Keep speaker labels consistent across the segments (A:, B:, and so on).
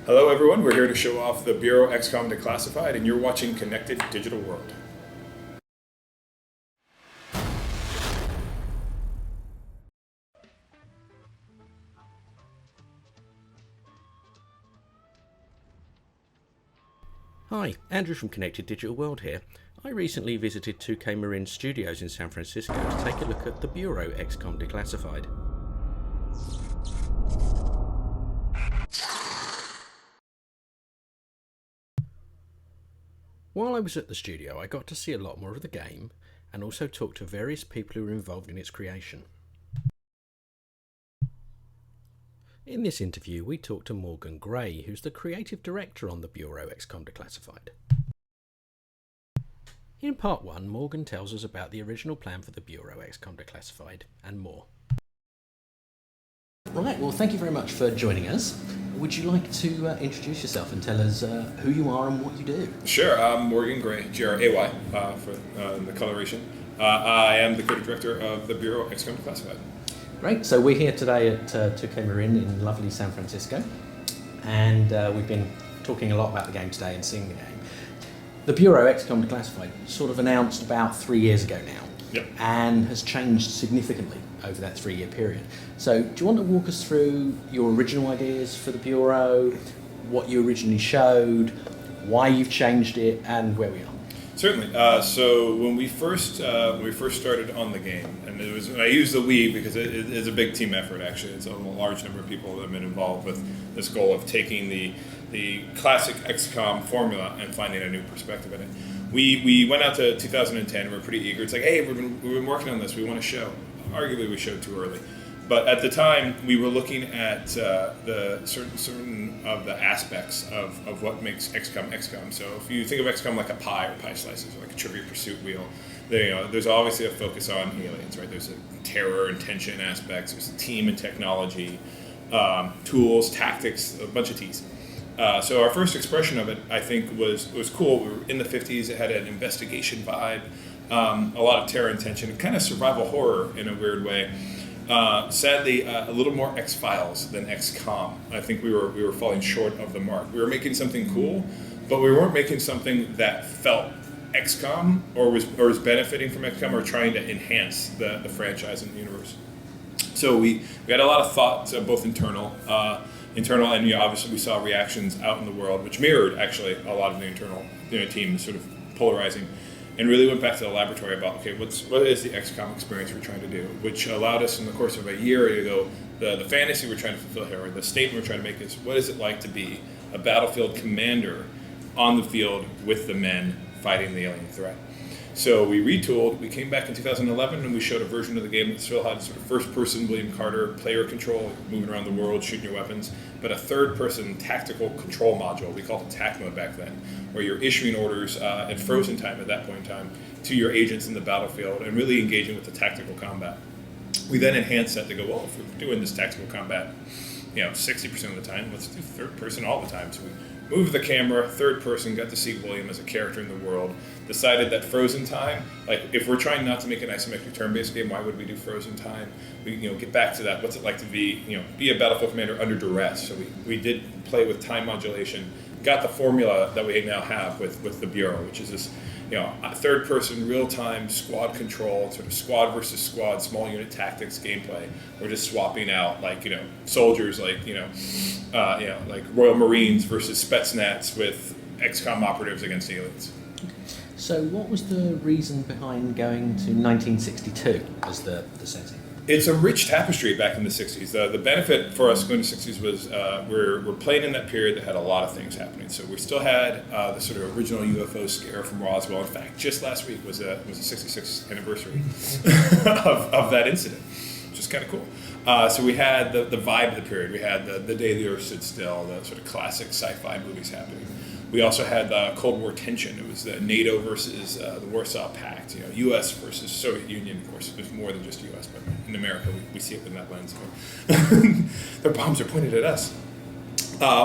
A: Hello everyone, we're here to show off the Bureau XCOM Declassified, and you're watching Connected Digital World.
B: Hi, Andrew from Connected Digital World here. I recently visited 2K Marin Studios in San Francisco to take a look at the Bureau XCOM Declassified. While I was at the studio, I got to see a lot more of the game and also talk to various people who were involved in its creation. In this interview, we talked to Morgan Gray, who's the creative director on the Bureau XCOM Declassified. In part 1, Morgan tells us about the original plan for the Bureau XCOM Declassified and more. Right, well, thank you very much for joining us. Would you like to introduce yourself and tell us who you are and what you do?
A: Sure, I'm Morgan Gray, G-R-A-Y for the coloration. I am the creative director of the Bureau XCOM Declassified.
B: Great, so we're here today at 2K Marin in lovely San Francisco, and we've been talking a lot about the game today and seeing the game. The Bureau XCOM Declassified sort of announced about 3 years ago now.
A: Yep.
B: And has changed significantly over that 3-year period. So do you want to walk us through your original ideas for the Bureau, what you originally showed, why you've changed it, and where we are?
A: Certainly. So when we first started on the game, and I use the we because it is a big team effort. Actually, it's a large number of people that have been involved with this goal of taking the classic XCOM formula and finding a new perspective in it. We went out to 2010 and we're pretty eager. It's like, hey, we've been working on this. We want to show. Arguably, we showed too early. But at the time, we were looking at the certain of the aspects of what makes XCOM. So if you think of XCOM like a pie or pie slices, or like a Trivial Pursuit wheel, there's obviously a focus on aliens, right? There's a terror and tension aspects. There's a team and technology, tools, tactics, a bunch of T's. So our first expression of it, I think, was cool. We were in the 50s. It had an investigation vibe, a lot of terror and tension, kind of survival horror in a weird way. Sadly, a little more X-Files than XCOM. I think we were falling short of the mark. We were making something cool, but we weren't making something that felt XCOM or was benefiting from XCOM or trying to enhance the franchise and the universe. So we had a lot of thoughts, both internal and obviously we saw reactions out in the world, which mirrored actually a lot of the internal team, sort of polarizing, and really went back to the laboratory about, okay, what is the XCOM experience we're trying to do, which allowed us in the course of a year ago, the fantasy we're trying to fulfill here, or the statement we're trying to make is, what is it like to be a battlefield commander on the field with the men fighting the alien threat? So we retooled, we came back in 2011 and we showed a version of the game that still had sort of first-person William Carter player control, moving around the world, shooting your weapons, but a third-person tactical control module, we called it TAC mode back then, where you're issuing orders at frozen time at that point in time to your agents in the battlefield and really engaging with the tactical combat. We then enhanced that to go, well, if we're doing this tactical combat 60% of the time, let's do third person all the time. So we moved the camera, third person, got to see William as a character in the world, decided that frozen time, like if we're trying not to make an isometric turn-based game, why would we do frozen time? We get back to that, what's it like to be a battlefield commander under duress? So we did play with time modulation, got the formula that we now have with the Bureau, which is this third person real-time squad control, sort of squad versus squad, small unit tactics gameplay. We're just swapping out soldiers like Royal Marines versus Spetsnaz with XCOM operatives against aliens.
B: So what was the reason behind going to 1962 as the setting?
A: It's a rich tapestry back in the 60s. The benefit for us going to 60s was we're playing in that period that had a lot of things happening. So we still had the sort of original UFO scare from Roswell. In fact, just last week was the 66th anniversary of that incident, which is kind of cool. So we had the vibe of the period. We had the day the Earth stood still, the sort of classic sci-fi movies happening. We also had the Cold War tension. It was the NATO versus the Warsaw Pact, U.S. versus Soviet Union. Of course, there's more than just U.S., but in America, we see it in that lens. Their bombs are pointed at us.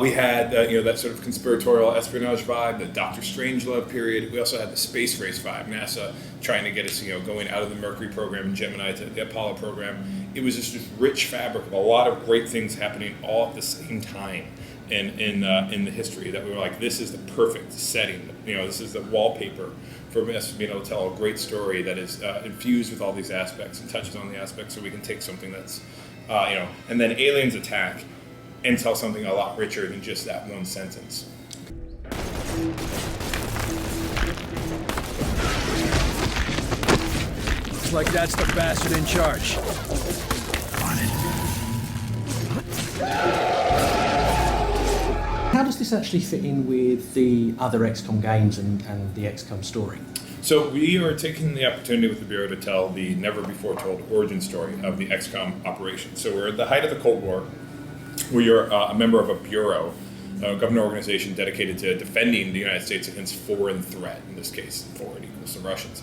A: We had that sort of conspiratorial espionage vibe, the Dr. Strangelove period. We also had the space race vibe, NASA trying to get us going out of the Mercury program and Gemini to the Apollo program. It was just this rich fabric of a lot of great things happening all at the same time. in the history that we were like, this is the perfect setting. This is the wallpaper for us being able to tell a great story that is infused with all these aspects and touches on the aspects, so we can take something that's and then aliens attack and tell something a lot richer than just that one sentence.
C: Looks like that's the bastard in charge.
B: How does this actually fit in with the other XCOM games and the XCOM story?
A: So we are taking the opportunity with the Bureau to tell the never-before-told origin story of the XCOM operation. So we're at the height of the Cold War. We are a member of a bureau, a government organization dedicated to defending the United States against foreign threat. In this case, foreign equals the Russians.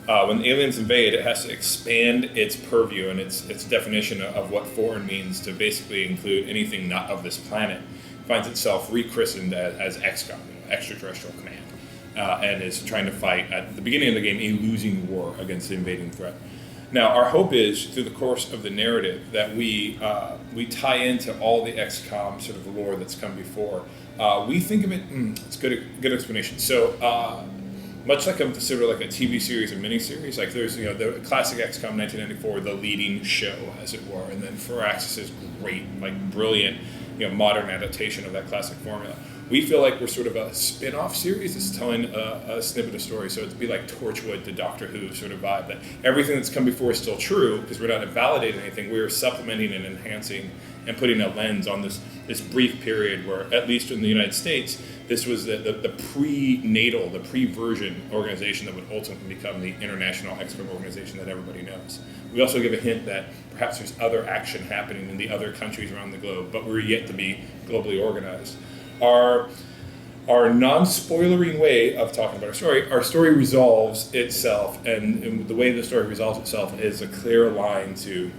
A: When aliens invade, it has to expand its purview and its definition of what foreign means to basically include anything not of this planet. It finds itself rechristened as XCOM, extraterrestrial command, and is trying to fight at the beginning of the game a losing war against the invading threat. Now, our hope is through the course of the narrative that we tie into all the XCOM sort of lore that's come before. We think of it. It's good explanation. So. Much like a TV series or miniseries, like there's the classic XCOM 1994, the leading show, as it were, and then Firaxis' great, brilliant, modern adaptation of that classic formula. We feel like we're sort of a spin-off series that's telling a snippet of story, so it'd be like Torchwood to Doctor Who sort of vibe. That everything that's come before is still true because we're not invalidating anything. We're supplementing and enhancing and putting a lens on this brief period where, at least in the United States, this was the pre-natal, the pre-version organization that would ultimately become the international XCOM organization that everybody knows. We also give a hint that perhaps there's other action happening in the other countries around the globe, but we're yet to be globally organized. Our non-spoilering way of talking about our story resolves itself, and the way the story resolves itself is a clear line to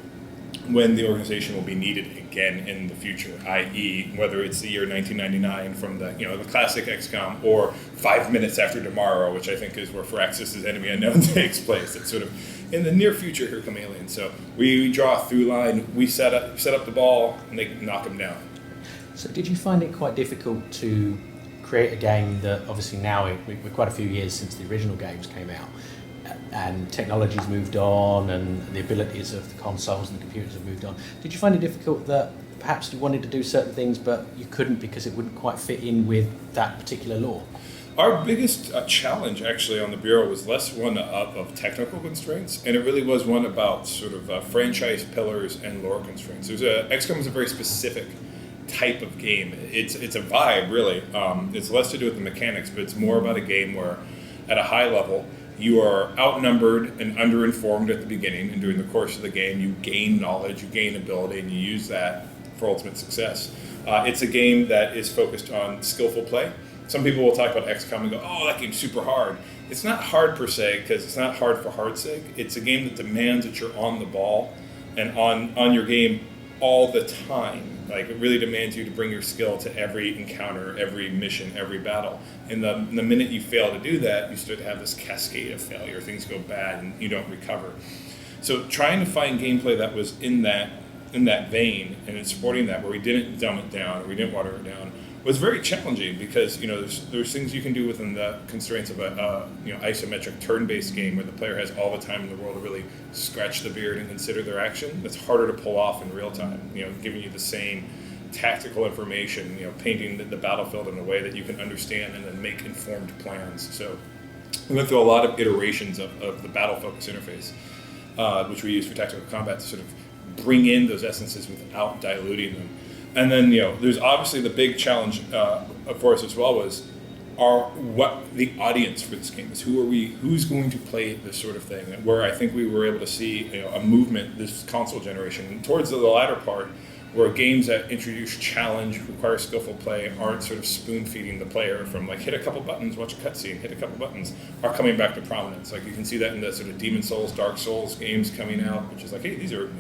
A: when the organization will be needed again in the future, i.e. whether it's the year 1999 from the classic XCOM, or 5 minutes after tomorrow, which I think is where Firaxis' Enemy Unknown takes place. It's sort of in the near future, here come aliens. So we draw a through line, we set up the ball, and they knock them down.
B: So did you find it quite difficult to create a game that obviously now we're quite a few years since the original games came out, and technology's moved on and the abilities of the consoles and the computers have moved on. Did you find it difficult that perhaps you wanted to do certain things but you couldn't because it wouldn't quite fit in with that particular lore?
A: Our biggest challenge actually on the Bureau was less one of technical constraints, and it really was one about sort of franchise pillars and lore constraints. XCOM is a very specific type of game. It's a vibe, really. It's less to do with the mechanics, but it's more about a game where at a high level you are outnumbered and underinformed at the beginning, and during the course of the game you gain knowledge, you gain ability, and you use that for ultimate success. It's a game that is focused on skillful play. Some people will talk about XCOM and go, oh, that game's super hard. It's not hard per se, because it's not hard for hard's sake. It's a game that demands that you're on the ball and on your game all the time. Like, it really demands you to bring your skill to every encounter, every mission, every battle. And the minute you fail to do that, you start to have this cascade of failure. Things go bad and you don't recover. So trying to find gameplay that was in that vein and it's supporting that, where we didn't dumb it down or we didn't water it down, was very challenging, because there's things you can do within the constraints of a isometric turn-based game where the player has all the time in the world to really scratch the beard and consider their action. That's harder to pull off in real time. Giving you the same tactical information, painting the battlefield in a way that you can understand and then make informed plans. So we went through a lot of iterations of the battle focus interface, which we use for tactical combat to sort of bring in those essences without diluting them. And then, there's obviously the big challenge for us as well was what the audience for this game is. Who's going to play this sort of thing? And where I think we were able to see a movement this console generation, and towards the latter part, where games that introduce challenge, require skillful play, aren't sort of spoon-feeding the player from hit a couple buttons, watch a cutscene, hit a couple buttons, are coming back to prominence. Like, you can see that in the sort of Demon Souls, Dark Souls games coming out, which is like, hey, these are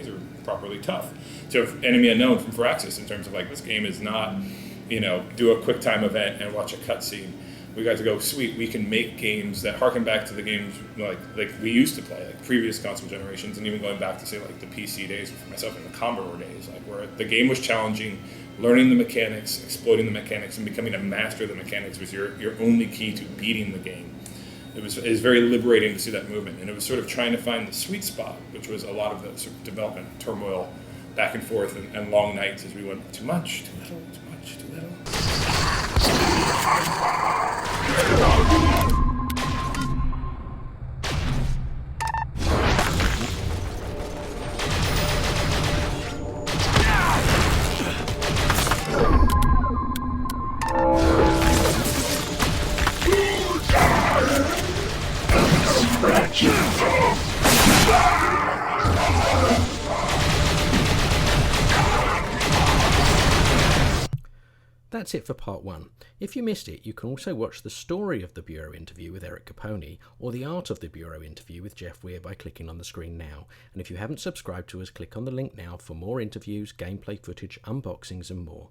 A: properly tough. So Enemy Unknown from Firaxis, in terms of this game is not, do a quick time event and watch a cutscene. We got to go, sweet, we can make games that harken back to the games like we used to play, like previous console generations, and even going back to, say, the PC days for myself, and the Commodore days, where the game was challenging, learning the mechanics, exploiting the mechanics, and becoming a master of the mechanics was your only key to beating the game. It was very liberating to see that movement, and it was sort of trying to find the sweet spot, which was a lot of the sort of development turmoil, back and forth, and long nights as we went too much, too little, too much, too little.
B: That's it for part 1. If you missed it, you can also watch the story of the Bureau interview with Eric Capone or the art of the Bureau interview with Jeff Weir by clicking on the screen now. And if you haven't subscribed to us, click on the link now for more interviews, gameplay footage, unboxings and more.